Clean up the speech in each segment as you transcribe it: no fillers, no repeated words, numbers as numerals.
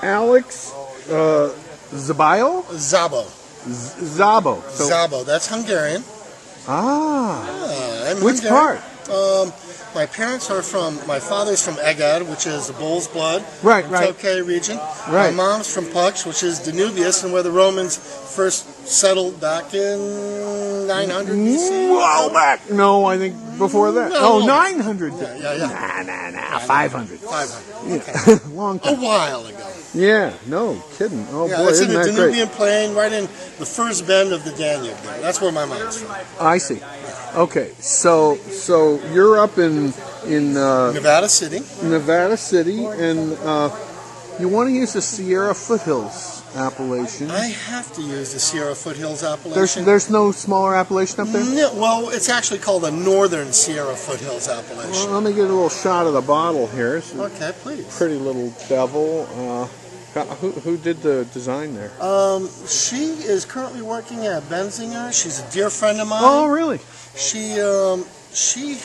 Alex Zabayo? Szabo. Szabo. So, Szabo. That's Hungarian. I'm Which Hungarian. part? My parents are my father's from Egad, which is the bull's blood. Right. Tokay region. Right. My mom's from Pux, which is Danubius, and where the Romans first settled back in 900 BC. Wow, back. No, I think before that. No. 900. Yeah. Nah. 500. 500. Okay. Yeah. Long time. A while ago. Yeah, no kidding. Oh, yeah, boy, it's in isn't the that great? Danubian plain, right in the first bend of the Danube there. That's where my mom's from. I see. Okay, so you're up in Nevada City. Nevada City, and you want to use the Sierra foothills appellation. I have to use the Sierra foothills appellation. There's no smaller appellation up there? No, well, it's actually called the Northern Sierra foothills appellation. Well, let me get a little shot of the bottle here. Okay, please. Pretty little devil. Who did the design there? She is currently working at Benzinger. She's a dear friend of mine. Oh, really? She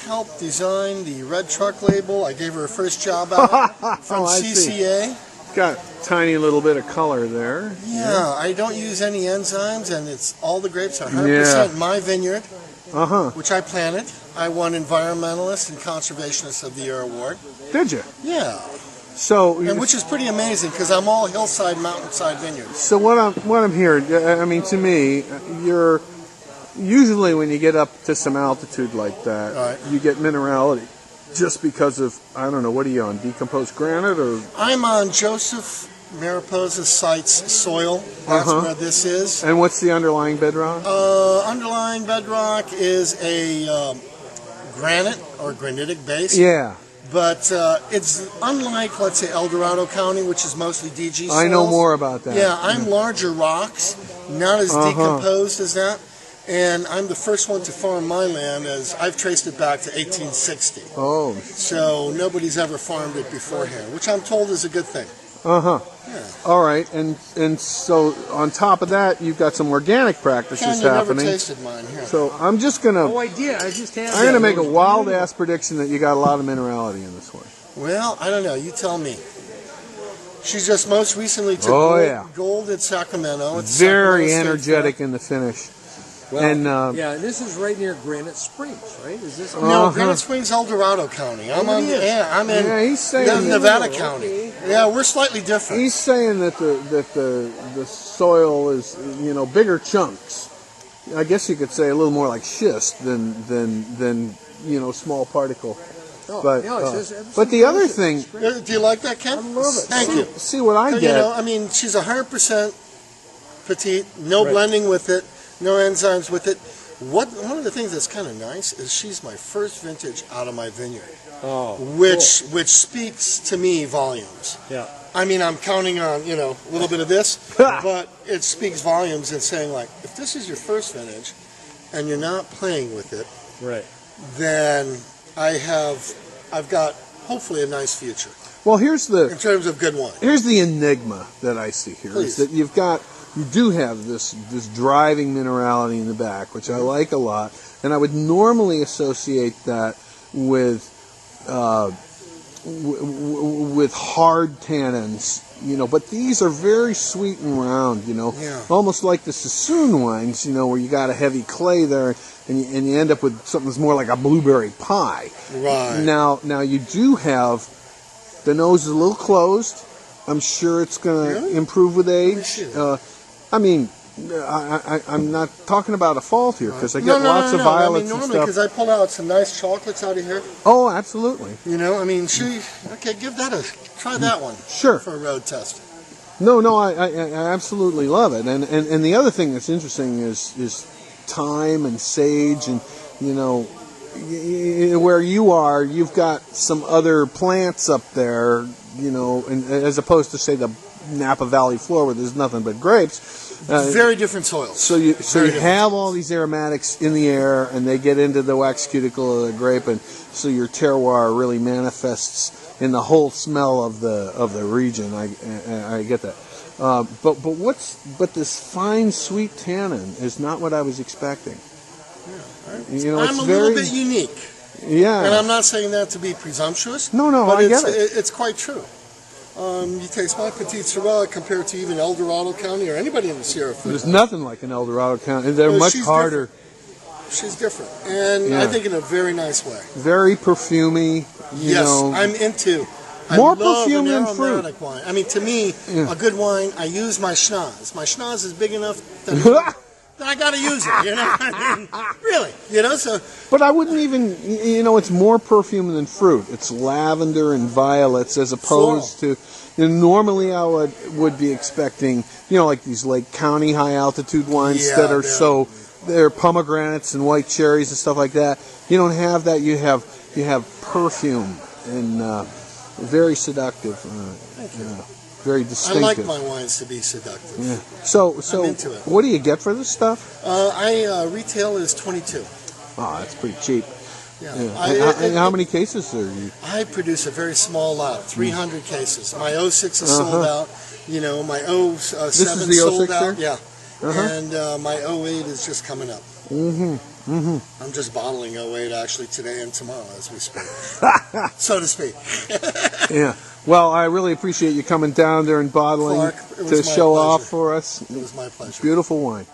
helped design the red truck label. I gave her her first job out from CCA. Got a tiny little bit of color there. Yeah, I don't use any enzymes, and it's all the grapes are 100% my vineyard, which I planted. I won Environmentalist and Conservationist of the Year award. Did you? Yeah. So, and which is pretty amazing because I'm all hillside, mountainside vineyards. So what I'm hearing, I mean, to me, you're usually when you get up to some altitude like that, you get minerality just because of, I don't know, what are you on, decomposed granite or? I'm on Joseph Mariposa site's soil. That's where this is. And what's the underlying bedrock? Underlying bedrock is a granite or granitic base. Yeah. But it's unlike, let's say, El Dorado County, which is mostly DG soils. I know more about that. Yeah, I'm larger rocks, not as decomposed as that. And I'm the first one to farm my land, as I've traced it back to 1860. Oh. So nobody's ever farmed it beforehand, which I'm told is a good thing. Yeah. All right, and so on top of that, you've got some organic practices happening. Never tasted mine here. So I'm just gonna. Oh, I did. I just had. I'm gonna make a wild ass prediction that you got a lot of minerality in this one. Well, I don't know. You tell me. She just most recently took gold at Sacramento. It's very energetic in the finish. Well, and this is right near Granite Springs, right? Is this? No, Granite Springs, El Dorado County. I'm in he's saying Nevada County. Yeah, we're slightly different. He's saying that the soil is, bigger chunks. I guess you could say a little more like schist than small particle. Oh, but the other thing, do you like that, Ken? I love it. Thank you. See what I get. She's 100% petite, no blending with it. No enzymes with it. One of the things that's kind of nice is she's my first vintage out of my vineyard. Oh, which speaks to me volumes. Yeah. I mean, I'm counting on, a little bit of this, but it speaks volumes in saying, like, if this is your first vintage and you're not playing with it, right, then I've got hopefully a nice future. Well, in terms of good wine. Here's the enigma that I see here. Please. Is that you do have this driving minerality in the back, which I like a lot, and I would normally associate that with hard tannins, but these are very sweet and round, almost like the Sassoon wines, where you got a heavy clay there, and you end up with something that's more like a blueberry pie. Right. Now you do have the nose is a little closed. I'm sure it's going to improve with age. I'm not talking about a fault here because I get lots of violets and stuff. Because I pulled out some nice chocolates out of here. Oh, absolutely. Try that one. Sure. For a road test. No, I absolutely love it. And the other thing that's interesting is thyme and sage, and where you are, you've got some other plants up there, and as opposed to say the Napa Valley floor where there's nothing but grapes. Very different soils. So you have all these aromatics in the air, and they get into the wax cuticle of the grape, and so your terroir really manifests in the whole smell of the region. I get that. But this fine sweet tannin is not what I was expecting. Yeah, I'm a little bit unique. Yeah. And I'm not saying that to be presumptuous. No, but I get it. It's quite true. You taste my Petite Sirah compared to even El Dorado County or anybody in the Sierra. There's nothing like an El Dorado County. They're Well, much she's harder. Different. She's different, and Yeah. I think in a very nice way. Very perfumey. You Yes, know. I'm into. More I love perfume an than fruit. aromatic wine. I mean, to me, Yeah. a good wine. I use my schnoz. My schnoz is big enough that I got to use it. You know, I mean, really. You know, so But I wouldn't even, you know, it's more perfume than fruit. It's lavender and violets as opposed to, you know, normally I would be expecting, you know, like these Lake County high altitude wines Yeah, that are yeah. they're pomegranates and white cherries and stuff like that. You don't have that. You have perfume and very seductive, very I distinctive. like my wines to be seductive. Yeah. So I'm into it. what do you get for this stuff? Retail is 22. Oh, that's pretty cheap. Yeah. Yeah. And how many cases are you? I produce a very small lot, 300 cases. My 06 is sold out. You know, my 07 This is the sold 06 out. there? Yeah. Uh-huh. And my 08 is just coming up. I'm just bottling 08 actually today and tomorrow as we speak, so to speak. Yeah. Well, I really appreciate you coming down there and bottling Clark, it to was my show pleasure. off for us. It was my pleasure. Beautiful wine.